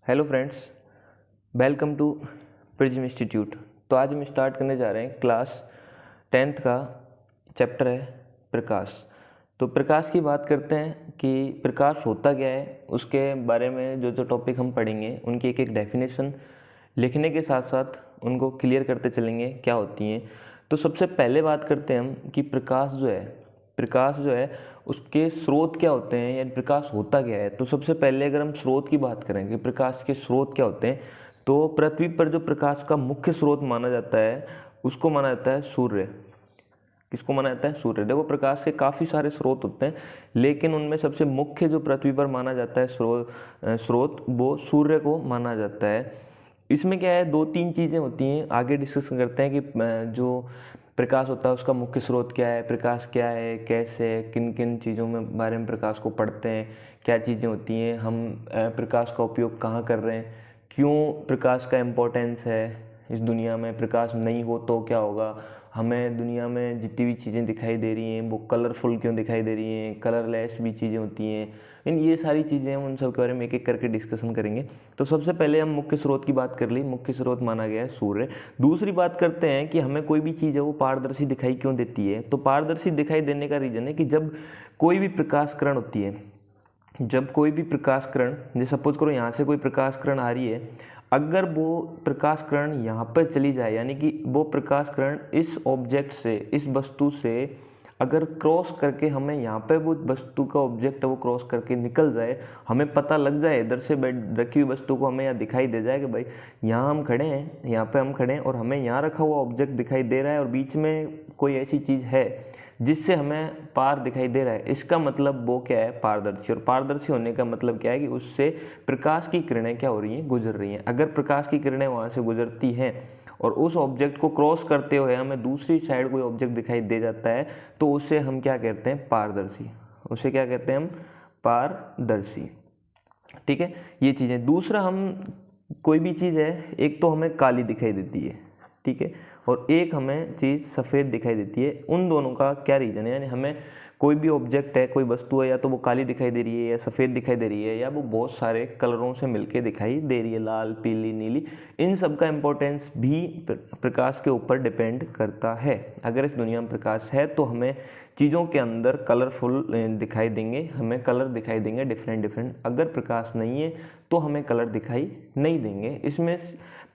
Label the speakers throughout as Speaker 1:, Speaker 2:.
Speaker 1: Hello friends, welcome to Prism Institute. तो आज हम स्टार्ट करने जा रहे हैं क्लास 10th का चैप्टर है प्रकाश। तो प्रकाश की बात करते हैं कि प्रकाश होता क्या है, उसके बारे में जो टॉपिक हम पढ़ेंगे उनकी एक एक डेफिनेशन लिखने के साथ साथ उनको क्लियर करते चलेंगे क्या होती हैं। तो सबसे पहले बात करते हैं हम कि प्रकाश जो है उसके स्रोत क्या होते हैं, यानी प्रकाश होता क्या है। तो सबसे पहले अगर हम स्रोत की बात करें कि प्रकाश के स्रोत क्या होते हैं, तो पृथ्वी पर जो प्रकाश का मुख्य स्रोत माना जाता है उसको माना जाता है सूर्य। किसको माना जाता है? सूर्य। देखो, प्रकाश के काफ़ी सारे स्रोत होते हैं, लेकिन उनमें सबसे मुख्य जो पृथ्वी पर माना जाता है स्रोत वो सूर्य को माना जाता है। इसमें क्या है, दो तीन चीज़ें होती हैं, आगे डिस्कस करते हैं कि जो प्रकाश होता है उसका मुख्य स्रोत क्या है, प्रकाश क्या है, कैसे, किन किन चीज़ों में बारे में प्रकाश को पढ़ते हैं, क्या चीज़ें होती हैं, हम प्रकाश का उपयोग कहाँ कर रहे हैं, क्यों प्रकाश का इम्पोर्टेंस है इस दुनिया में, प्रकाश नहीं हो तो क्या होगा, हमें दुनिया में जितनी भी चीज़ें दिखाई दे रही हैं वो कलरफुल क्यों दिखाई दे रही हैं, कलरलेस भी चीज़ें होती हैं। इन ये सारी चीज़ें हम उन सब के बारे में एक एक करके डिस्कशन करेंगे। तो सबसे पहले हम मुख्य स्रोत की बात कर ली, मुख्य स्रोत माना गया है सूर्य। दूसरी बात करते हैं कि हमें कोई भी चीज़ है वो पारदर्शी दिखाई क्यों देती है। तो पारदर्शी दिखाई देने का रीज़न है कि जब कोई भी प्रकाश किरण होती है, जब कोई भी प्रकाश किरण, जैसे सपोज करो यहाँ से कोई प्रकाश किरण आ रही है, अगर वो प्रकाश किरण यहाँ पर चली जाए, यानी कि वो प्रकाश किरण इस ऑब्जेक्ट से, इस वस्तु से अगर क्रॉस करके हमें यहाँ पे वो वस्तु का ऑब्जेक्ट है वो क्रॉस करके निकल जाए, हमें पता लग जाए, इधर से रखी हुई वस्तु को हमें यहाँ दिखाई दे जाए कि भाई यहाँ हम खड़े हैं, यहाँ पे हम खड़े हैं और हमें यहाँ रखा हुआ ऑब्जेक्ट दिखाई दे रहा है और बीच में कोई ऐसी चीज़ है जिससे हमें पार दिखाई दे रहा है, इसका मतलब वो क्या है? पारदर्शी। और पारदर्शी होने का मतलब क्या है कि उससे प्रकाश की किरणें क्या हो रही हैं? गुजर रही हैं। अगर प्रकाश की किरणें वहाँ से गुजरती हैं और उस ऑब्जेक्ट को क्रॉस करते हुए हमें दूसरी साइड कोई ऑब्जेक्ट दिखाई दे जाता है, तो उसे हम क्या कहते हैं? पारदर्शी। उसे क्या कहते हैं हम? पारदर्शी। ठीक है, ये चीज़ें। दूसरा, हम कोई भी चीज़ है, एक तो हमें काली दिखाई देती है, ठीक है, और एक हमें चीज़ सफ़ेद दिखाई देती है। उन दोनों का क्या रीज़न है? यानी हमें कोई भी ऑब्जेक्ट है, कोई वस्तु है, या तो वो काली दिखाई दे रही है या सफ़ेद दिखाई दे रही है, या वो बहुत सारे कलरों से मिलके दिखाई दे रही है, लाल, पीली, नीली। इन सब का इम्पोर्टेंस भी प्रकाश के ऊपर डिपेंड करता है। अगर इस दुनिया में प्रकाश है तो हमें चीज़ों के अंदर कलरफुल दिखाई देंगे, हमें कलर दिखाई देंगे डिफरेंट डिफरेंट। अगर प्रकाश नहीं है तो हमें कलर दिखाई नहीं देंगे। इसमें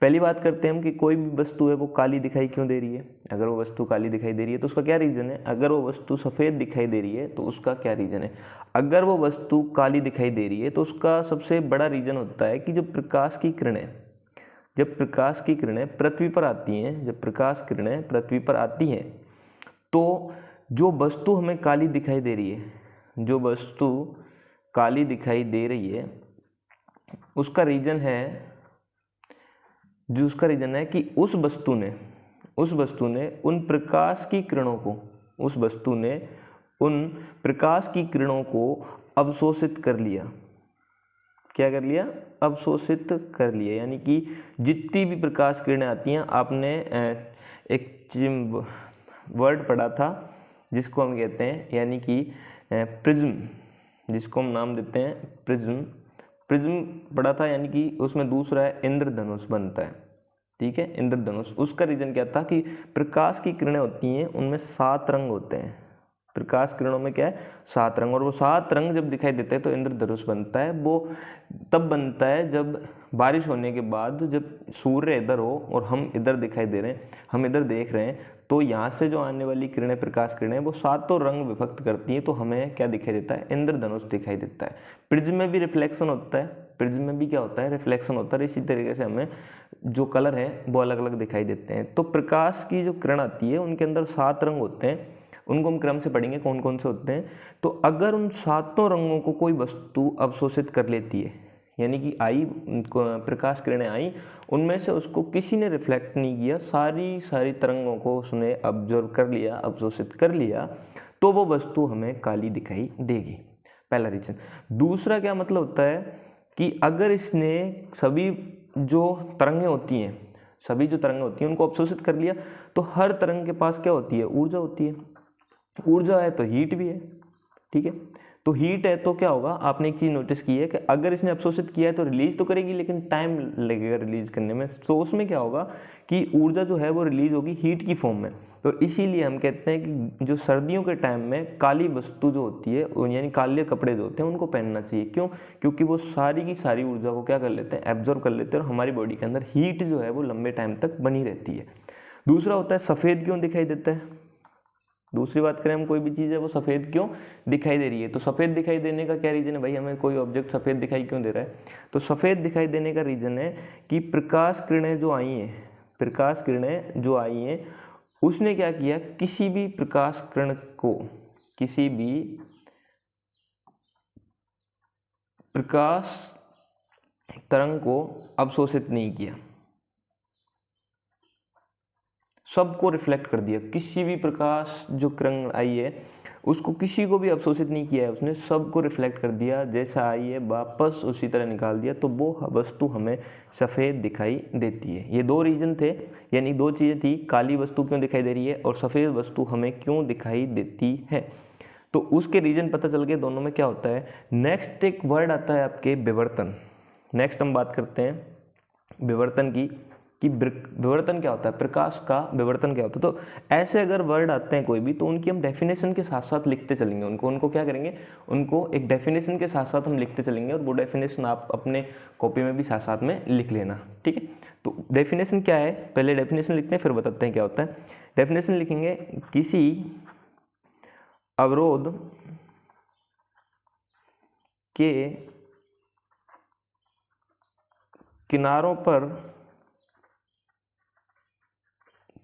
Speaker 1: पहली बात करते हैं हम कि कोई भी वस्तु है वो काली दिखाई क्यों दे रही है। अगर वो वस्तु काली दिखाई दे रही है तो उसका क्या रीज़न है? अगर वो वस्तु सफ़ेद दिखाई दे रही है तो उसका क्या रीज़न है? अगर वो वस्तु काली दिखाई दे रही है तो उसका सबसे बड़ा रीज़न होता है कि जब प्रकाश की किरणें पृथ्वी पर आती हैं, जब प्रकाश किरणें पृथ्वी पर आती हैं तो जो वस्तु हमें काली दिखाई दे रही है, जो वस्तु काली दिखाई दे रही है, उसका रीज़न है कि उस वस्तु ने उन प्रकाश की किरणों को अवशोषित कर लिया। क्या कर लिया? अवशोषित कर लिया। यानी कि जितनी भी प्रकाश किरणें आती हैं, आपने एक वर्ड पढ़ा था जिसको हम कहते हैं, यानी कि प्रिज्म, जिसको हम नाम देते हैं प्रिज्म पढ़ा था। यानी कि उसमें दूसरा है इंद्रधनुष बनता है, ठीक है, इंद्रधनुष। उसका रीजन क्या था कि प्रकाश की किरणें होती हैं उनमें 7 रंग होते हैं। प्रकाश किरणों में क्या है? 7 रंग। और वो 7 रंग जब दिखाई देते हैं तो इंद्रधनुष बनता है। वो तब बनता है जब बारिश होने के बाद, जब सूर्य इधर हो और हम इधर दिखाई दे रहे हैं, हम इधर देख रहे हैं, तो यहाँ से जो आने वाली किरणें, प्रकाश किरणें, वो 7 रंग विभक्त करती हैं, तो हमें क्या दिखाई देता है? इंद्रधनुष दिखाई देता है। प्रिज्म में भी रिफ्लेक्शन होता है, प्रिज्म में भी क्या होता है? रिफ्लेक्शन होता है। इसी तरीके से हमें जो कलर है वो अलग अलग दिखाई देते हैं। तो प्रकाश की जो किरण आती है उनके अंदर 7 रंग होते हैं, उनको हम क्रम से पढ़ेंगे कौन कौन से होते हैं। तो अगर उन 7 रंगों को कोई वस्तु अवशोषित कर लेती है, यानी कि प्रकाश किरणें आई, उनमें से उसको किसी ने रिफ्लेक्ट नहीं किया, सारी तरंगों को उसने ऑब्जर्व कर लिया, अवशोषित कर लिया, तो वो वस्तु हमें काली दिखाई देगी। पहला रीजन। दूसरा क्या मतलब होता है कि अगर इसने सभी जो तरंगें होती हैं उनको अवशोषित कर लिया, तो हर तरंग के पास क्या होती है? ऊर्जा होती है। ऊर्जा है तो हीट भी है, ठीक है। तो हीट है तो क्या होगा, आपने एक चीज़ नोटिस की है कि अगर इसने अवशोषित किया है तो रिलीज तो करेगी लेकिन टाइम लगेगा रिलीज करने में। तो उसमें क्या होगा कि ऊर्जा जो है वो रिलीज होगी हीट की फॉर्म में। तो इसीलिए हम कहते हैं कि जो सर्दियों के टाइम में काली वस्तु जो होती है यानी काले कपड़े जो होते हैं उनको पहनना चाहिए। क्यों? क्योंकि वो सारी की सारी ऊर्जा को क्या कर लेते हैं, एब्जॉर्ब कर लेते हैं और हमारी बॉडी के अंदर हीट जो है वो लंबे टाइम तक बनी रहती है। दूसरा होता है सफ़ेद क्यों दिखाई देता है। दूसरी बात करें हम, कोई भी चीज़ है वो सफ़ेद क्यों दिखाई दे रही है। तो सफ़ेद दिखाई देने का क्या रीज़न है भाई, हमें कोई ऑब्जेक्ट सफ़ेद दिखाई क्यों दे रहा है। तो सफ़ेद दिखाई देने का रीज़न है कि प्रकाश किरणें जो आई हैं, प्रकाश किरणें जो आई हैं उसने क्या किया, किसी भी प्रकाश किरण को, किसी भी प्रकाश तरंग को अवशोषित नहीं किया, सबको रिफ्लेक्ट कर दिया। किसी भी प्रकाश जो किरण आई है उसको किसी को भी अवशोषित नहीं किया है उसने, सबको रिफ्लेक्ट कर दिया, जैसा आई है वापस उसी तरह निकाल दिया। तो वो वस्तु हमें सफ़ेद दिखाई देती है। ये दो रीज़न थे, यानी दो चीज़ें थी, काली वस्तु क्यों दिखाई दे रही है और सफ़ेद वस्तु हमें क्यों दिखाई देती है। तो उसके रीज़न पता चल गए दोनों में क्या होता है। नेक्स्ट एक वर्ड आता है आपके विवर्तन। नेक्स्ट हम बात करते हैं विवर्तन की, कि विवर्तन क्या होता है, प्रकाश का विवर्तन क्या होता है। तो ऐसे अगर वर्ड आते हैं कोई भी तो उनकी हम डेफिनेशन के साथ साथ लिखते चलेंगे, उनको क्या करेंगे, उनको एक डेफिनेशन के साथ साथ हम लिखते चलेंगे और वो डेफिनेशन आप अपने कॉपी में भी साथ साथ में लिख लेना, ठीक है। तो डेफिनेशन क्या है, पहले डेफिनेशन लिखते हैं फिर बताते हैं क्या होता है। डेफिनेशन लिखेंगे, किसी अवरोध के किनारों पर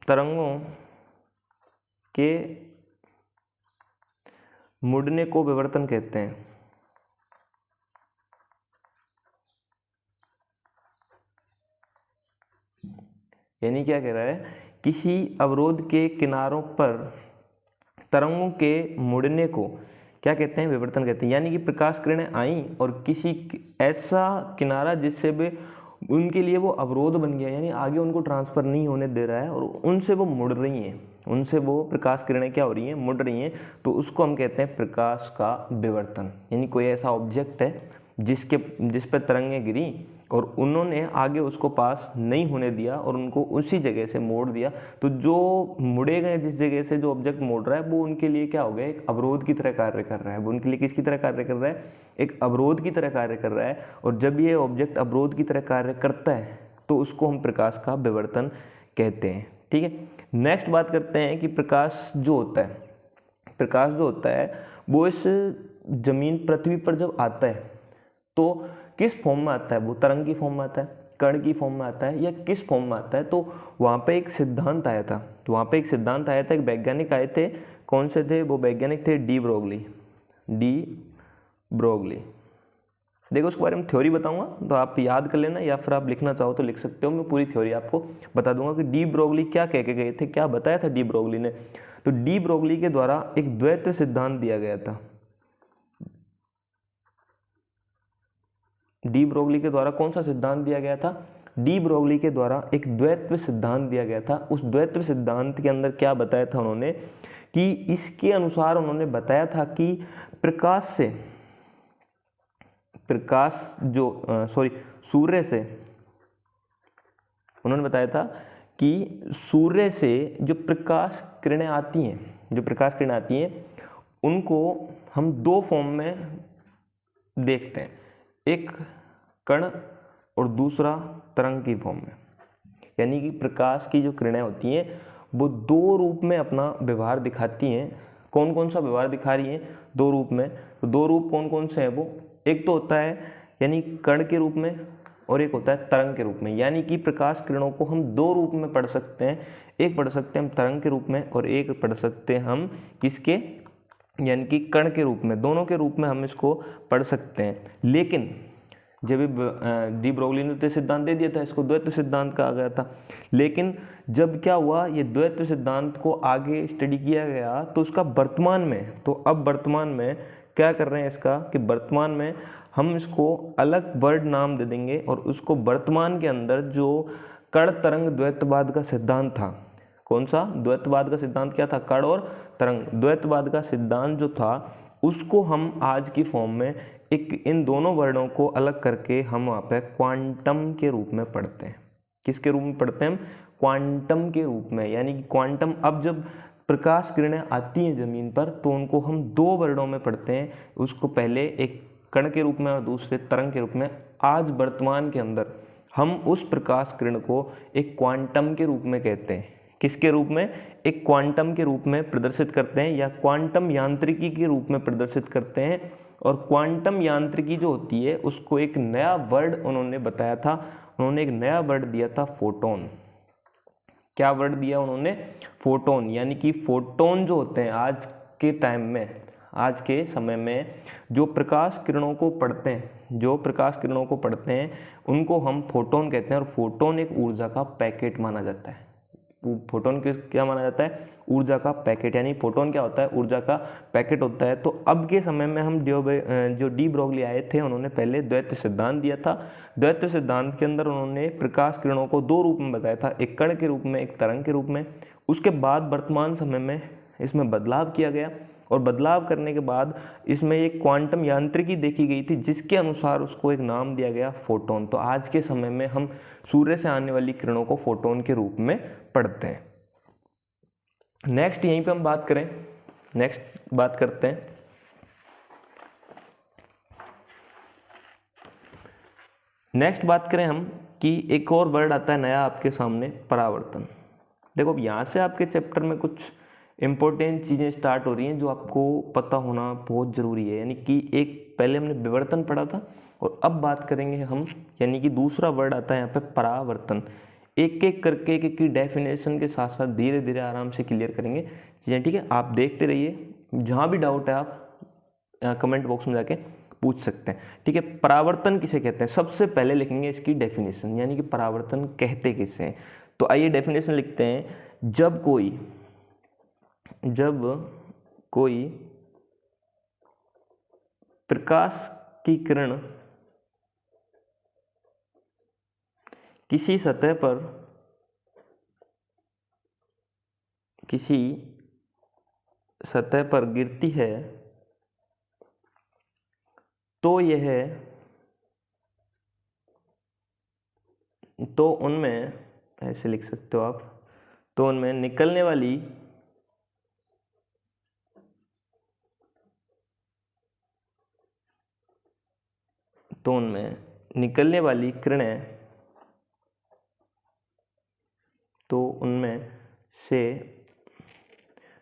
Speaker 1: तरंगों के मुड़ने को विवर्तन कहते हैं। यानी क्या कह रहा है, किसी अवरोध के किनारों पर तरंगों के मुड़ने को क्या कहते हैं, विवर्तन कहते हैं। यानी कि प्रकाश किरणें आई और किसी ऐसा किनारा जिससे भी उनके लिए वो अवरोध बन गया, यानी आगे उनको ट्रांसफ़र नहीं होने दे रहा है और उनसे वो मुड़ रही हैं, उनसे वो प्रकाश किरणें क्या हो रही हैं, मुड़ रही हैं, तो उसको हम कहते हैं प्रकाश का विवर्तन। यानी कोई ऐसा ऑब्जेक्ट है जिस पर तरंगें गिरी और उन्होंने आगे उसको पास नहीं होने दिया और उनको उसी जगह से मोड़ दिया। तो जो मुड़े गए जिस जगह से जो ऑब्जेक्ट मोड़ रहा है वो उनके लिए क्या हो गया, एक अवरोध की तरह कार्य कर रहा है। वो उनके लिए किसकी तरह कार्य कर रहा है, एक अवरोध की तरह कार्य कर रहा है। और जब ये ऑब्जेक्ट अवरोध की तरह कार्य करता है तो उसको हम प्रकाश का विवर्तन कहते हैं, ठीक है। नेक्स्ट बात करते हैं कि प्रकाश जो होता है, प्रकाश जो होता है वो इस जमीन पृथ्वी पर जब आता है तो किस फॉर्म में आता है, वो तरंग की फॉर्म में आता है, कण की फॉर्म में आता है या किस फॉर्म में आता है। तो वहाँ पे एक सिद्धांत आया था, एक वैज्ञानिक आए थे। कौन से थे वो वैज्ञानिक थे, डी ब्रोगली। देखो उसके बारे में थ्योरी बताऊंगा तो आप याद कर लेना या फिर आप लिखना चाहो तो लिख सकते हो। मैं पूरी थ्योरी आपको बता दूंगा कि डी ब्रोगली क्या कह के गए थे, क्या बताया था डी ब्रोगली ने। तो डी ब्रोगली के द्वारा एक द्वैत सिद्धांत दिया गया था। डी ब्रोगली के द्वारा कौन सा सिद्धांत दिया गया था, डी ब्रोगली के द्वारा एक द्वैत्व सिद्धांत दिया गया था। उस द्वैत्व सिद्धांत के अंदर क्या बताया था उन्होंने, कि इसके अनुसार उन्होंने बताया था कि सूर्य से उन्होंने बताया था कि सूर्य से जो प्रकाश किरणें आती हैं उनको हम दो फॉर्म में देखते हैं, एक कण और दूसरा तरंग की फॉर्म में। यानी कि प्रकाश की जो किरणें होती हैं वो दो रूप में अपना व्यवहार दिखाती हैं। कौन कौन सा व्यवहार दिखा रही हैं, दो रूप में। तो दो रूप कौन कौन से हैं वो, एक तो होता है यानी कण के रूप में और एक होता है तरंग के रूप में। यानी कि प्रकाश किरणों को हम दो रूप में पढ़ सकते हैं, एक पढ़ सकते हैं हम तरंग के रूप में और एक पढ़ सकते हैं हम किसके, यानी कि कण के रूप में। दोनों के रूप में हम इसको पढ़ सकते हैं। लेकिन जब डी ब्रोगली ने तो सिद्धांत दे दिया था, इसको द्वैत्व सिद्धांत कहा गया था। लेकिन जब क्या हुआ, ये द्वैत्व सिद्धांत को आगे स्टडी किया गया तो उसका वर्तमान में, तो अब वर्तमान में क्या कर रहे हैं इसका, कि वर्तमान में हम इसको अलग वर्ड नाम दे देंगे और उसको वर्तमान के अंदर जो कण तरंग द्वैतवाद का सिद्धांत था, कौन सा द्वैतवाद का सिद्धांत क्या था, कण और तरंग द्वैतवाद का सिद्धांत जो था उसको हम आज की फॉर्म में एक इन दोनों वर्डों को अलग करके हम वहाँ पे क्वांटम के रूप में पढ़ते हैं। किसके रूप में पढ़ते हैं हम? क्वांटम के रूप में। यानी कि क्वांटम, अब जब प्रकाश किरणें आती हैं ज़मीन पर तो उनको हम दो वर्डों में पढ़ते हैं, उसको पहले एक कण के रूप में और दूसरे तरंग के रूप में। आज वर्तमान के अंदर हम उस प्रकाश किरण को एक क्वांटम के रूप में कहते हैं। किसके रूप में? एक क्वांटम के रूप में प्रदर्शित करते हैं या क्वांटम यांत्रिकी के रूप में प्रदर्शित करते हैं। और क्वांटम यांत्रिकी जो होती है उसको एक नया वर्ड उन्होंने बताया था, उन्होंने एक नया वर्ड दिया था, फोटोन। क्या वर्ड दिया उन्होंने? फोटोन। यानी कि फोटोन जो होते हैं आज के टाइम में, आज के समय में जो प्रकाश किरणों को पढ़ते हैं, जो प्रकाश किरणों को पढ़ते हैं उनको हम फोटोन कहते हैं। और फोटोन एक ऊर्जा का पैकेट माना जाता है। फोटोन क्या माना जाता है? ऊर्जा का पैकेट। यानी फोटोन क्या होता है? ऊर्जा का पैकेट होता है। तो अब के समय में हम जो डी ब्रोगली आए थे, उन्होंने पहले द्वैत सिद्धांत दिया था। द्वैत सिद्धांत के अंदर उन्होंने प्रकाश किरणों को दो रूप में बताया था, एक कण के रूप में, एक तरंग के रूप में। उसके बाद वर्तमान समय में इसमें बदलाव किया गया और बदलाव करने के बाद इसमें एक क्वांटम यांत्रिकी देखी गई थी जिसके अनुसार उसको एक नाम दिया गया, फोटोन। तो आज के समय में हम सूर्य से आने वाली किरणों को फोटोन के रूप में पढ़ते हैं। नेक्स्ट यहीं पे हम बात करें, नेक्स्ट बात करते हैं नेक्स्ट बात करें हम कि एक और वर्ड आता है नया आपके सामने, परावर्तन। देखो अब यहाँ से आपके चैप्टर में कुछ इंपॉर्टेंट चीज़ें स्टार्ट हो रही हैं जो आपको पता होना बहुत ज़रूरी है। यानी कि एक पहले हमने विवर्तन पढ़ा था और अब बात करेंगे हम, यानी कि दूसरा वर्ड आता है यहाँ पे परावर्तन। एक एक करके एक की डेफिनेशन के साथ साथ धीरे धीरे आराम से क्लियर करेंगे चीज़ें, ठीक है? आप देखते रहिए, जहाँ भी डाउट है आप कमेंट बॉक्स में जाके पूछ सकते हैं, ठीक है? परावर्तन किसे कहते हैं? सबसे पहले लिखेंगे इसकी डेफिनेशन, यानी कि परावर्तन कहते किसे हैं। तो आइए डेफिनेशन लिखते हैं। जब कोई प्रकाश की किरण किसी सतह पर गिरती है तो उनमें, ऐसे लिख सकते हो आप, तो उनमें निकलने वाली किरणें, तो उनमें से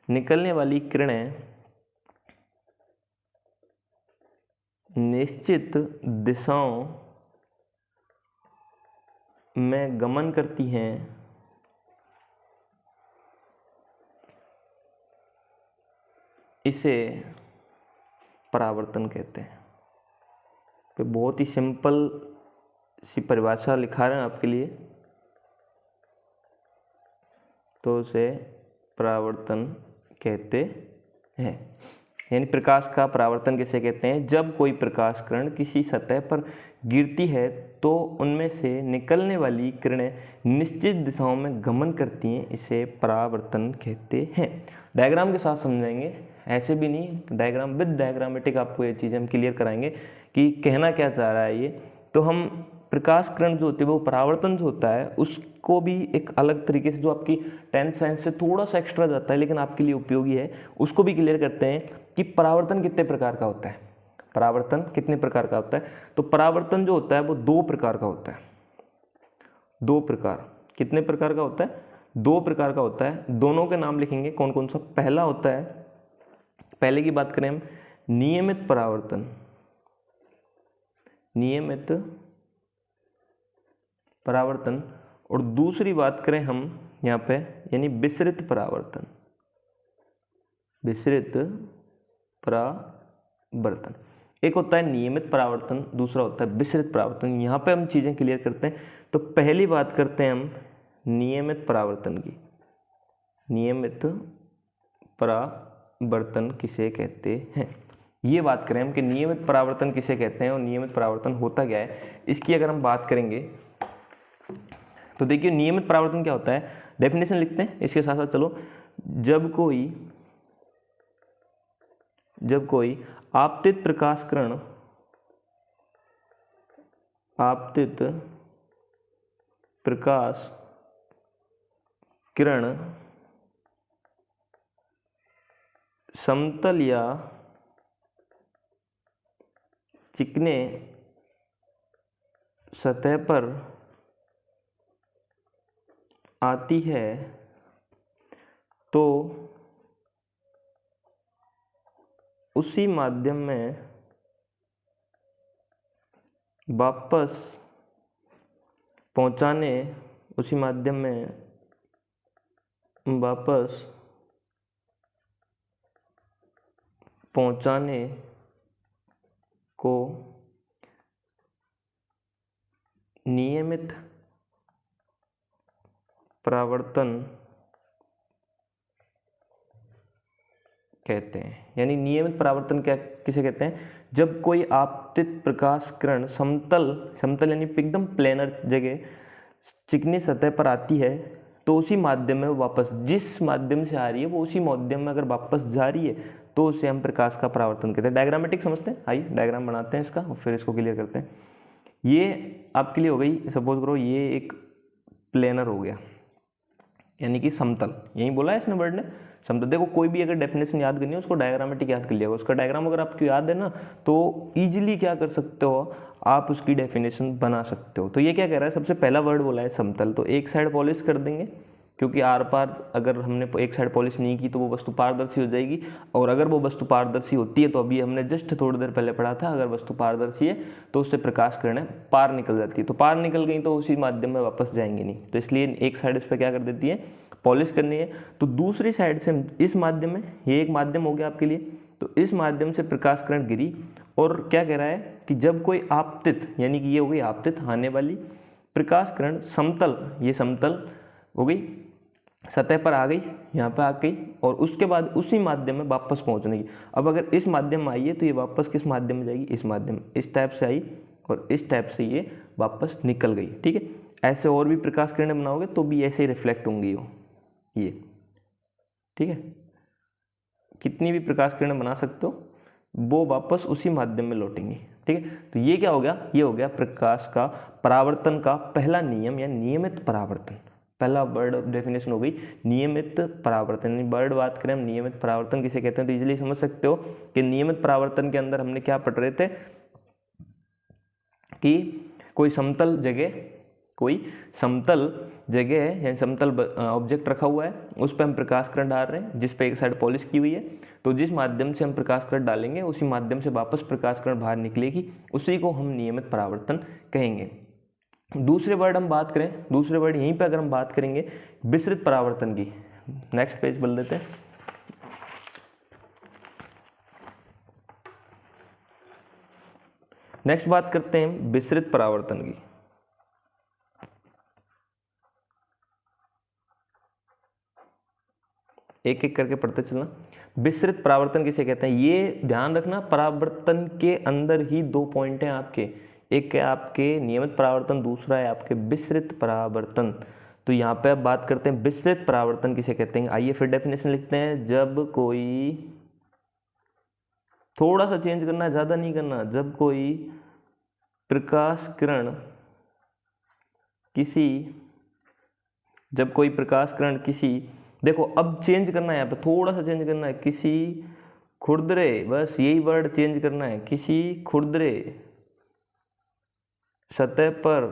Speaker 1: निकलने वाली किरणें निश्चित दिशाओं में गमन करती हैं। इसे परावर्तन कहते हैं। तो बहुत ही सिंपल सी परिभाषा लिखा रहे हैं आपके लिए, तो उसे परावर्तन कहते हैं। यानी प्रकाश का परावर्तन किसे कहते हैं? जब कोई प्रकाश किरण किसी सतह पर गिरती है तो उनमें से निकलने वाली किरणें निश्चित दिशाओं में गमन करती हैं, इसे परावर्तन कहते हैं। डायग्राम के साथ समझाएंगे, ऐसे भी नहीं, डायग्राम विद डायग्रामेटिक आपको ये चीज़ें हम क्लियर कराएंगे कि कहना क्या चाह रहा है ये। तो हम प्रकाश किरण जो होती है वो परावर्तन जो होता है उसको भी एक अलग तरीके से, जो आपकी 10th साइंस से थोड़ा सा एक्स्ट्रा जाता है लेकिन आपके लिए उपयोगी है, उसको भी क्लियर करते हैं कि परावर्तन कितने प्रकार का होता है। परावर्तन कितने प्रकार का होता है? तो परावर्तन जो होता है वो दो प्रकार का होता है। दो प्रकार, कितने प्रकार का होता है? दो प्रकार का होता है। दोनों के नाम लिखेंगे कौन कौन सा। पहला होता है, पहले की बात करें हम, नियमित परावर्तन। नियमित परावर्तन। और दूसरी बात करें हम यहाँ पे, यानी विसरित परावर्तन। विसरित परावर्तन, एक होता है नियमित परावर्तन, दूसरा होता है विसरित परावर्तन। यहाँ पे हम चीज़ें क्लियर करते हैं। तो पहली बात करते हैं हम नियमित परावर्तन की। नियमित परावर्तन किसे कहते हैं, ये बात करें हम कि नियमित परावर्तन किसे कहते हैं और नियमित परावर्तन होता क्या है, इसकी अगर हम बात करेंगे तो देखिए नियमित परावर्तन क्या होता है। डेफिनेशन लिखते हैं इसके साथ साथ, चलो। जब कोई जब कोई आपतित प्रकाश किरण समतल या चिकने सतह पर आती है तो उसी माध्यम में वापस पहुंचाने को नियमित परावर्तन कहते हैं। यानी नियमित परावर्तन क्या किसे कहते हैं? जब कोई आपतित प्रकाश किरण समतल यानी एकदम प्लेनर जगह चिकनी सतह पर आती है तो उसी माध्यम में वापस, जिस माध्यम से आ रही है वो उसी माध्यम में अगर वापस जा रही है तो उसे हम प्रकाश का परावर्तन कहते हैं। डायग्रामेटिक समझते हैं? आइए डायग्राम बनाते हैं इसका और फिर इसको क्लियर करते हैं। ये आपके लिए हो गई, सपोज करो ये एक प्लेनर हो गया यानी कि समतल, यही बोला है इसने वर्ड ने, समतल। देखो कोई भी अगर डेफिनेशन याद करनी है उसको डायग्रामेटिक याद कर लिया, उसका डायग्राम अगर आपको याद है ना तो इजीली क्या कर सकते हो, आप उसकी डेफिनेशन बना सकते हो। तो ये क्या कह रहा है, सबसे पहला वर्ड बोला है समतल, तो एक साइड पॉलिश कर देंगे क्योंकि आर पार अगर हमने एक साइड पॉलिश नहीं की तो वो वस्तु पारदर्शी हो जाएगी, और अगर वो वस्तु पारदर्शी होती है तो अभी हमने जस्ट थोड़ी देर पहले पढ़ा था, अगर वस्तु पारदर्शी है तो उससे प्रकाश किरणें पार निकल जाती है, तो पार निकल गई तो उसी माध्यम में वापस जाएंगे नहीं, तो इसलिए एक साइड इस पर क्या कर देती है, पॉलिश करनी है। तो दूसरी साइड से इस माध्यम में, ये एक माध्यम हो गया आपके लिए, तो इस माध्यम से प्रकाश किरण गिरी और क्या कह रहा है कि जब कोई आपतित, यानी कि ये हो गई आपतित आने वाली प्रकाश किरण समतल, ये समतल हो गई, सतह पर आ गई, यहाँ पे आ गई, और उसके बाद उसी माध्यम में वापस पहुंचने की। अब अगर इस माध्यम में आई है तो ये वापस किस माध्यम में जाएगी, इस माध्यम, इस टाइप से आई और इस टाइप से ये वापस निकल गई। ठीक है, ऐसे और भी प्रकाश किरणें बनाओगे तो भी ऐसे ही रिफ्लेक्ट होंगी ये। ठीक है, कितनी भी प्रकाश किरणें बना सकते हो वो वापस उसी माध्यम में लौटेंगी। ठीक है, तो ये क्या हो गया, ये हो गया प्रकाश का परावर्तन का पहला नियम या नियमित परावर्तन। पहला वर्ड डेफिनेशन हो गई नियमित परावर्तन। वर्ड बात करें हम नियमित परावर्तन किसे कहते हैं तो इजीली समझ सकते हो कि नियमित परावर्तन के अंदर हमने क्या पढ़ रहे थे कि कोई समतल जगह यानी समतल ऑब्जेक्ट रखा हुआ है, उस पर हम प्रकाश किरण डाल रहे हैं जिस पे एक साइड पॉलिश की हुई है, तो जिस माध्यम से हम प्रकाश किरण डालेंगे उसी माध्यम से वापस प्रकाश किरण बाहर निकलेगी, उसी को हम नियमित परावर्तन कहेंगे। दूसरे वर्ड हम बात करें, दूसरे वर्ड यहीं पे अगर हम बात करेंगे विसरित परावर्तन की, नेक्स्ट पेज बदल देते हैं। नेक्स्ट बात करते हैं विसरित परावर्तन की। एक एक करके पढ़ते चलना। विसरित परावर्तन किसे कहते हैं, ये ध्यान रखना, परावर्तन के अंदर ही दो पॉइंट हैं आपके, एक है आपके नियमित परावर्तन, दूसरा है आपके विसरित परावर्तन। तो यहाँ पे अब बात करते हैं विसरित परावर्तन किसे कहते हैं। आइए फिर डेफिनेशन लिखते हैं। जब कोई, थोड़ा सा चेंज करना है, ज्यादा नहीं करना, जब कोई प्रकाश किरण किसी देखो अब चेंज करना है, यहाँ पे थोड़ा सा चेंज करना है, किसी खुरदरे, बस यही वर्ड चेंज करना है, किसी खुरदरे सतह पर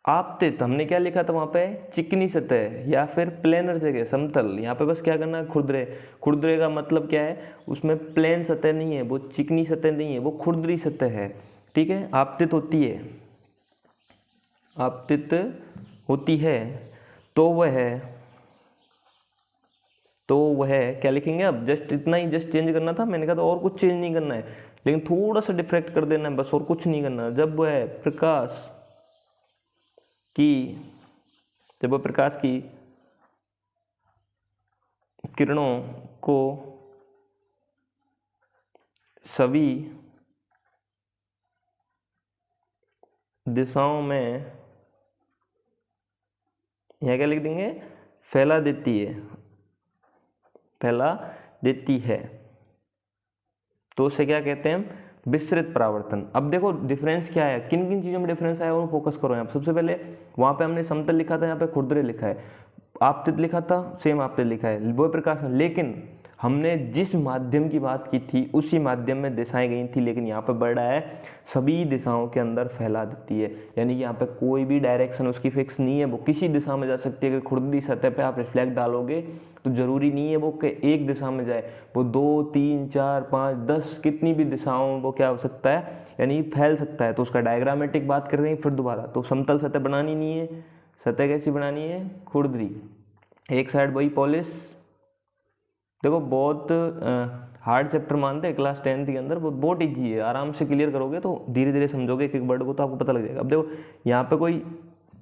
Speaker 1: आपतित, हमने क्या लिखा था वहां पे, चिकनी सतह या फिर प्लेनर जगह, समतल, यहाँ पे बस क्या करना है, खुरदरे का मतलब क्या है, उसमें प्लेन सतह नहीं है, वो चिकनी सतह नहीं है, वो खुरदरी सतह है। ठीक है, आपतित होती है तो वह क्या लिखेंगे, अब जस्ट इतना ही जस्ट चेंज करना था, मैंने कहा था और कुछ चेंज नहीं करना है, लेकिन थोड़ा सा डिफ्रेक्ट कर देना है बस, और कुछ नहीं करना। जब वह प्रकाश की किरणों को सभी दिशाओं में, यह क्या लिख देंगे, फैला देती है, फैला देती है, तो उसे क्या कहते हैं हम, विसरित परावर्तन। अब देखो डिफरेंस क्या है, किन किन चीज़ों में डिफरेंस आया और फोकस करो यहाँ पे। सबसे पहले वहाँ पे हमने समतल लिखा था, यहाँ पे खुरदरे लिखा है, आपतित लिखा था, सेम आपतित लिखा है, वो प्रकाश। लेकिन हमने जिस माध्यम की बात की थी उसी माध्यम में दिशाएं गई थी, लेकिन यहाँ पे बढ़ रहा है सभी दिशाओं के अंदर फैला देती है, यानी कि यहाँ पे कोई भी डायरेक्शन उसकी फिक्स नहीं है, वो किसी दिशा में जा सकती है। अगर खुरदरी सतह पे आप रिफ्लेक्ट डालोगे तो जरूरी नहीं है वो कि एक दिशा में जाए, वो 2, 3, 4, 5, 10 कितनी भी दिशाओं वो क्या हो सकता है, यानी फैल सकता है। तो उसका डायग्रामेटिक बात कर रहे हैं फिर दोबारा, तो समतल सतह बनानी नहीं है, सतह कैसी बनानी है, खुरदरी, एक साइड वही पॉलिश। देखो बहुत हार्ड चैप्टर मानते हैं क्लास 10th के अंदर, बहुत ईजी है, आराम से क्लियर करोगे तो धीरे धीरे समझोगे एक एक वर्ड को तो आपको पता लग जाएगा। अब देखो यहाँ पे कोई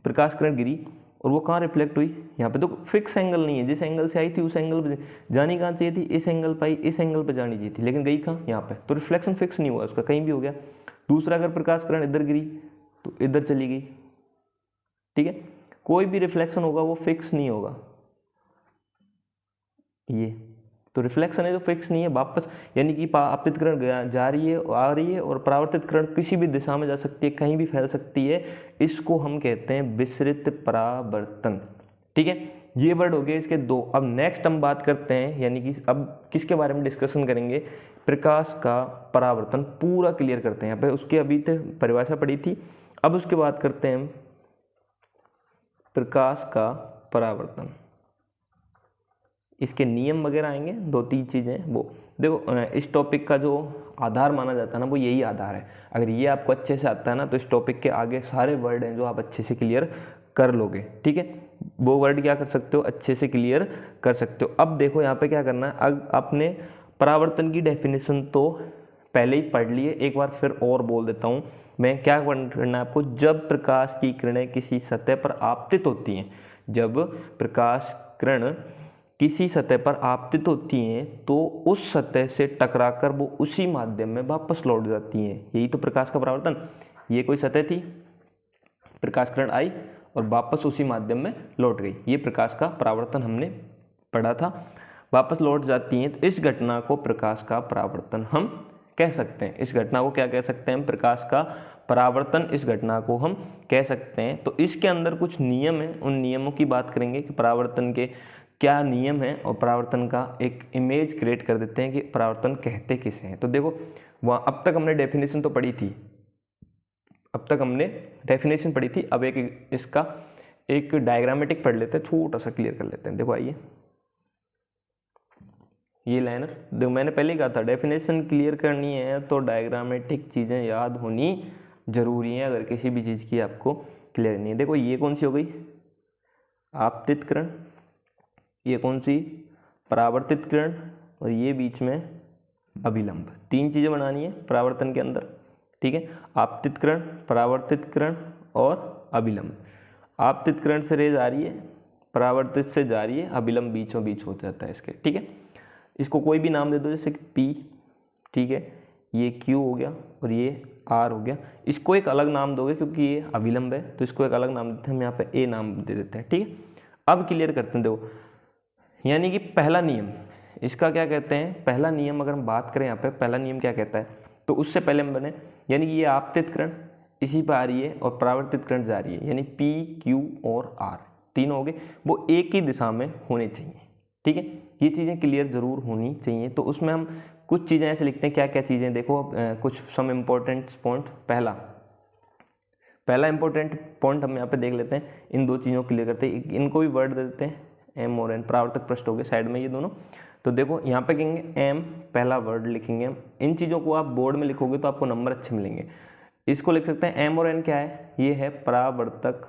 Speaker 1: प्रकाश किरण गिरी और वो कहाँ रिफ्लेक्ट हुई, यहाँ पे तो फिक्स एंगल नहीं है, जिस एंगल से आई थी उस एंगल पे जानी कहाँ चाहिए थी, इस एंगल पर आई, इस एंगल पे जानी चाहिए थी, लेकिन गई कहाँ, यहाँ पे, तो रिफ्लेक्शन फिक्स नहीं हुआ उसका, कहीं भी हो गया। दूसरा अगर प्रकाश किरण इधर गिरी तो इधर चली गई, ठीक है, कोई भी रिफ्लेक्शन होगा वो फिक्स नहीं होगा, ये तो रिफ्लेक्शन है जो फिक्स नहीं है वापस, यानी कि आपतित किरण जा रही है आ रही है और परावर्तित किरण किसी भी दिशा में जा सकती है, कहीं भी फैल सकती है, इसको हम कहते हैं विसरित परावर्तन। ठीक है, ये वर्ड हो गए इसके दो। अब नेक्स्ट हम बात करते हैं, यानी कि अब किसके बारे में डिस्कशन करेंगे, प्रकाश का परावर्तन पूरा क्लियर करते हैं। यहाँ पे उसकी अभी तक परिभाषा पड़ी थी, अब उसके बाद करते हैं हम प्रकाश का परावर्तन, इसके नियम वगैरह आएंगे, 2-3 चीज़ें वो देखो। इस टॉपिक का जो आधार माना जाता है ना वो यही आधार है, अगर ये आपको अच्छे से आता है ना तो इस टॉपिक के आगे सारे वर्ड हैं जो आप अच्छे से क्लियर कर लोगे। ठीक है, वो वर्ड क्या कर सकते हो, अच्छे से क्लियर कर सकते हो। अब देखो यहाँ पे क्या करना है, अब आपने परावर्तन की डेफिनेशन तो पहले ही पढ़ लिए, एक बार फिर और बोल देता हूँ मैं। क्या करना है आपको, जब प्रकाश की किरणें किसी सतह पर आपतित होती हैं, जब प्रकाश किरण किसी सतह पर आपतित होती हैं तो उस सतह से टकराकर वो उसी माध्यम में वापस लौट जाती हैं, यही तो प्रकाश का परावर्तन। ये कोई सतह थी, प्रकाश किरण आई और वापस उसी माध्यम में लौट गई, ये प्रकाश का परावर्तन हमने पढ़ा था, वापस लौट जाती हैं, तो इस घटना को प्रकाश का परावर्तन हम कह सकते हैं। इस घटना को क्या कह सकते हैं, प्रकाश का परावर्तन, इस घटना को हम कह सकते हैं। तो इसके अंदर कुछ नियम हैं, उन नियमों की बात करेंगे कि परावर्तन के क्या नियम है, और परावर्तन का एक इमेज क्रिएट कर देते हैं कि परावर्तन कहते किसे हैं। तो देखो वहाँ अब तक हमने डेफिनेशन तो पढ़ी थी, अब तक हमने डेफिनेशन पढ़ी थी, अब एक इसका एक डायग्रामेटिक पढ़ लेते हैं, छोटा सा क्लियर कर लेते हैं। देखो आइए, ये लाइनर देखो, मैंने पहले ही कहा था डेफिनेशन क्लियर करनी है तो डायग्रामेटिक चीज़ें याद होनी जरूरी है अगर किसी भी चीज़ की आपको क्लियर नहीं है। देखो ये कौन सी हो गई, आपतित किरण, ये कौन सी, परावर्तित किरण, और ये बीच में अभिलंब। 3 चीज़ें बनानी है परावर्तन के अंदर। ठीक है, आपतित किरण, परावर्तित किरण और अभिलंब। आपतित किरण से रेज आ रही है, परावर्तित से जा रही है, अभिलंब बीचों बीच हो जाता है इसके। ठीक है, इसको कोई भी नाम दे दो, जैसे कि P, ठीक है, ये Q हो गया और ये R हो गया। इसको एक अलग नाम दोगे क्योंकि ये अभिलंब है, तो इसको एक अलग नाम देते हैं, हम यहाँ पे A नाम दे देते हैं। ठीक है, अब क्लियर करते हैं। देखो यानी कि पहला नियम, इसका क्या कहते हैं, पहला नियम अगर हम बात करें यहाँ पे, पहला नियम क्या कहता है, तो उससे पहले हम बने, यानी कि ये आपतित किरण इसी पर आ रही है और परावर्तित किरण जा रही है, यानी P, Q और R तीनों हो गए, वो एक ही दिशा में होने चाहिए। ठीक है, ये चीज़ें क्लियर जरूर होनी चाहिए। तो उसमें हम कुछ चीज़ें ऐसे लिखते हैं, क्या क्या चीज़ें, देखो कुछ सम इम्पोर्टेंट पॉइंट। पहला इंपॉर्टेंट पॉइंट हम यहाँ पे देख लेते हैं, इन 2 चीज़ों को क्लियर करते हैं, इनको भी वर्ड दे देते हैं, M और N, परावर्तक पृष्ठ हो गए साइड में ये दोनों। तो देखो यहाँ पे कहेंगे M, पहला वर्ड लिखेंगे हम। इन चीज़ों को आप बोर्ड में लिखोगे तो आपको नंबर अच्छे मिलेंगे। इसको लिख सकते हैं M और N क्या है, ये है परावर्तक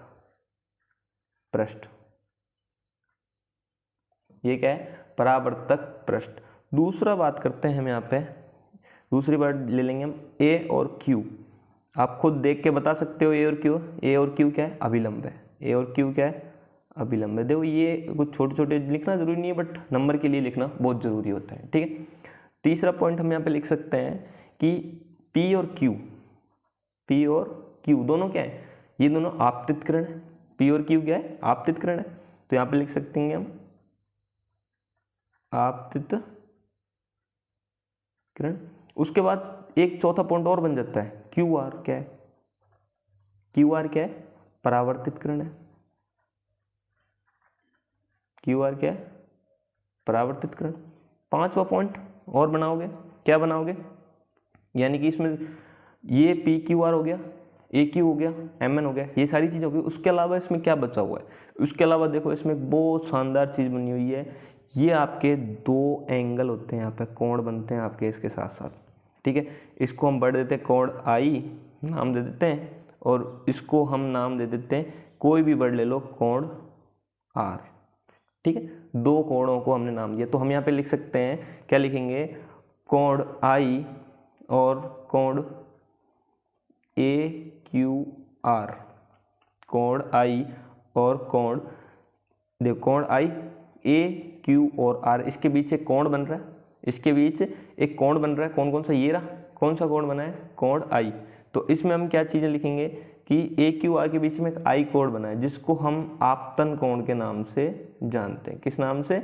Speaker 1: पृष्ठ, ये क्या है, परावर्तक पृष्ठ। दूसरा बात करते हैं हम यहाँ पे, दूसरी वर्ड ले लेंगे हम A और Q। आप खुद देख के बता सकते हो, A और Q क्या है, अभिलंब है, A और Q क्या है, अभिलंब है। देखो ये कुछ छोटे छोटे लिखना जरूरी नहीं है, बट नंबर के लिए लिखना बहुत जरूरी होता है। ठीक है, तीसरा पॉइंट हम यहाँ पे लिख सकते हैं कि P और Q दोनों क्या है, ये दोनों आपतित किरण है, P और Q क्या है, आपतित किरण है। तो यहाँ पे लिख सकते हैं हम आपतित किरण। उसके बाद एक चौथा पॉइंट और बन जाता है क्यू आर। क्या है क्यू आर? क्या है? परावर्तित किरण है। क्यू आर क्या है? परावर्तित किरण। पांचवा पॉइंट और बनाओगे, क्या बनाओगे? यानी कि इसमें ये पी क्यू आर हो गया, ए क्यू हो गया, एम एन हो गया, ये सारी चीज़ हो गई। उसके अलावा इसमें क्या बचा हुआ है? उसके अलावा देखो इसमें एक बहुत शानदार चीज़ बनी हुई है। ये आपके दो एंगल होते हैं, यहाँ पे कोण बनते हैं आपके इसके साथ साथ। ठीक है, इसको हम बढ़ देते हैं कोण आई नाम दे देते हैं, और इसको हम नाम दे देते हैं कोई भी वर्ड ले लो कोण आर। ठीक है, दो कोणों को हमने नाम दिया। तो हम यहाँ पे लिख सकते हैं, क्या लिखेंगे? कोण आई और कोण ए क्यू आर। कोण आई और कोण, देखो कोण आई ए क्यू और आर, इसके बीच एक कोण बन रहा है, इसके बीच एक कोण बन रहा है। कौन कौन सा? ये रहा। कौन सा कोण बना है? कोण आई। तो इसमें हम क्या चीज़ें लिखेंगे कि ए क्यू आर के बीच में एक आई कोण बना है, जिसको हम आपतन कोण के नाम से जानते हैं। किस नाम से?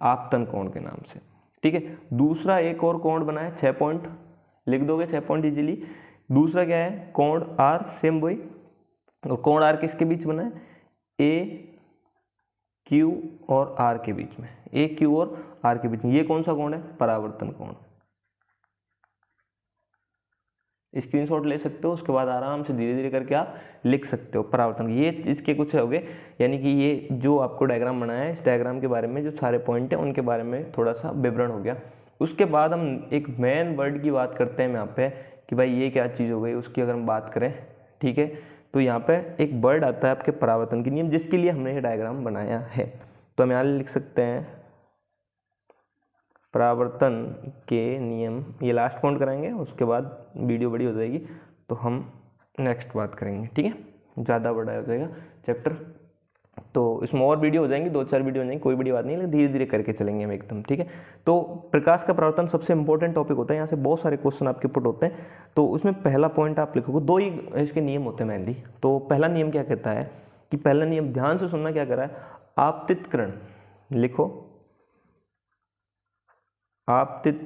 Speaker 1: आपतन कोण के नाम से। ठीक है, दूसरा एक और कोण बना है, 6 पॉइंट लिख दोगे, 6 पॉइंट इजीली। दूसरा क्या है? कोण आर, सेम वही। और कोण आर किसके बीच बना है? ए क्यू और आर के बीच में। ए क्यू और आर के बीच में ये कौन सा कोण है? परावर्तन कोण। स्क्रीनशॉट ले सकते हो, उसके बाद आराम से धीरे धीरे करके आप लिख सकते हो परावर्तन। ये इसके कुछ हो गए, यानी कि ये जो आपको डायग्राम बनाया है, इस डायग्राम के बारे में जो सारे पॉइंट हैं उनके बारे में थोड़ा सा विवरण हो गया। उसके बाद हम एक मेन वर्ड की बात करते हैं यहाँ पे कि भाई ये क्या चीज़ हो गई, उसकी अगर हम बात करें। ठीक है, तो यहाँ पे एक वर्ड आता है आपके परावर्तन के नियम, जिसके लिए हमने ये डायग्राम बनाया है। तो हम यहाँ लिख सकते हैं परावर्तन के नियम। ये लास्ट पॉइंट कराएंगे, उसके बाद वीडियो बड़ी हो जाएगी तो हम नेक्स्ट बात करेंगे। ठीक है, ज़्यादा बड़ा हो जाएगा चैप्टर, तो इसमें और वीडियो हो जाएंगी, 2-4 वीडियो हो जाएंगी, कोई बड़ी बात नहीं, लेकिन धीरे धीरे करके चलेंगे हम एकदम। ठीक है, तो प्रकाश का परावर्तन सबसे इंपॉर्टेंट टॉपिक होता है। यहाँ से बहुत सारे क्वेश्चन आपके पुट होते हैं। तो उसमें पहला पॉइंट आप लिखोगे, दो ही इसके नियम होते हैं मेनली। तो पहला नियम क्या कहता है कि पहला नियम, ध्यान से सुनना, क्या कर रहा है? आपतित किरण लिखो, आपतित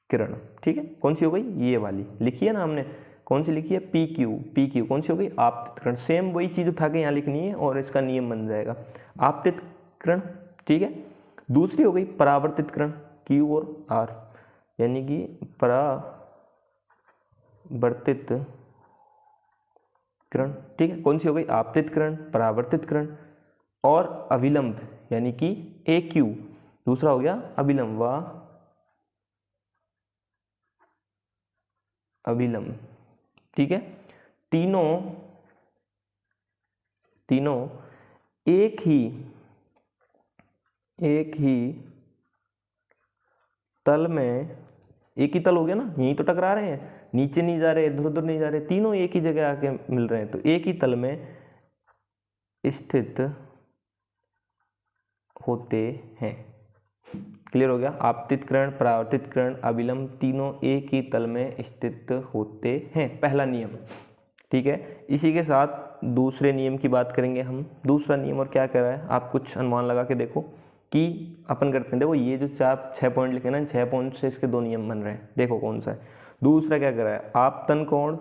Speaker 1: किरण। ठीक है, कौन सी हो गई? ये वाली लिखी है ना हमने, कौन सी लिखी है? P Q. पी क्यू कौन सी हो गई? आपतित किरण। सेम वही चीज़ उठा के यहाँ लिखनी है और इसका नियम बन जाएगा आपतित किरण। ठीक है, दूसरी हो गई परावर्तित किरण, क्यू और आर, यानी कि परावर्तित किरण। ठीक है, कौन सी हो गई? आपतित किरण, परावर्तित किरण। और अविलंब यानी कि ए क्यू, दूसरा हो गया अविलंब व अविलंब। ठीक है, तीनों एक ही तल में, एक ही तल हो गया ना, यहीं तो टकरा रहे हैं, नीचे नहीं जा रहे, इधर उधर नहीं जा रहे, तीनों एक ही जगह आके मिल रहे हैं। तो एक ही तल में स्थित होते हैं। क्लियर हो गया? आपतित किरण, परावर्तित किरण, अविलंब, तीनों एक ही तल में स्थित होते हैं, पहला नियम। ठीक है, इसी के साथ दूसरे नियम की बात करेंगे हम। दूसरा नियम और क्या कह रहा है, आप कुछ अनुमान लगा के देखो कि अपन करते हैं। देखो ये जो 6 पॉइंट लिखे ना, 6 पॉइंट से इसके 2 नियम बन रहे हैं। देखो कौन सा है। दूसरा क्या कर रहा है? आपतन कोण।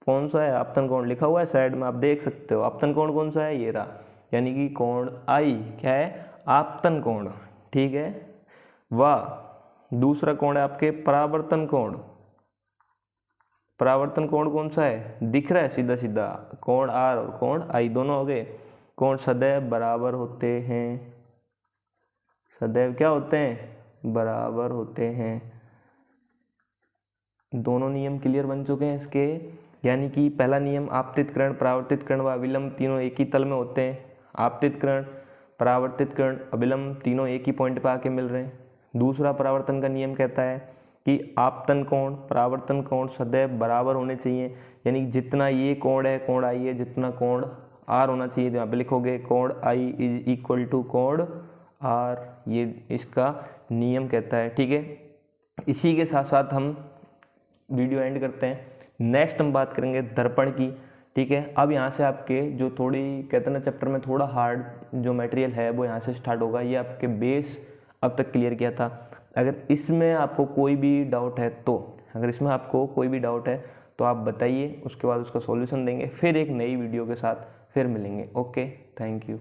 Speaker 1: कौन सा है? आपतन कोण लिखा हुआ है साइड में, आप देख सकते हो। आपतन कोण कौन सा है? ये रहा, यानी कि कोण आई क्या है? आपतन कोण। ठीक है, वाह दूसरा कोण है आपके परावर्तन कोण। परावर्तन कोण कौन सा है? दिख रहा है सीधा सीधा, कोण आर और कोण आई दोनों हो गए। कोण सदैव बराबर होते हैं, सदैव क्या होते हैं? बराबर होते हैं। दोनों नियम क्लियर बन चुके हैं इसके, यानी कि पहला नियम आपतित किरण, परावर्तित किरण व अविलंब तीनों एक ही तल में होते हैं। आपतित किरण, परावर्तित किरण, अविलंब तीनों एक ही पॉइंट पे आके मिल रहे हैं। दूसरा परावर्तन का नियम कहता है कि आपतन कोण, परावर्तन कोण सदैव बराबर होने चाहिए, यानी जितना ये कोण है, कोण आई है, जितना कोण आर होना चाहिए। तो यहाँ पे लिखोगे कोण आई इज इक्वल टू कोण आर, ये इसका नियम कहता है। ठीक है, इसी के साथ साथ हम वीडियो एंड करते हैं। नेक्स्ट हम बात करेंगे दर्पण की। ठीक है। अब यहाँ से आपके जो थोड़ी कहते हैं ना चैप्टर में थोड़ा हार्ड जो मटेरियल है वो यहाँ से स्टार्ट होगा। ये आपके बेस अब तक क्लियर किया था। अगर इसमें आपको कोई भी डाउट है तो आप बताइए, उसके बाद उसका सॉल्यूशन देंगे, फिर एक नई वीडियो के साथ फिर मिलेंगे। Okay, thank you.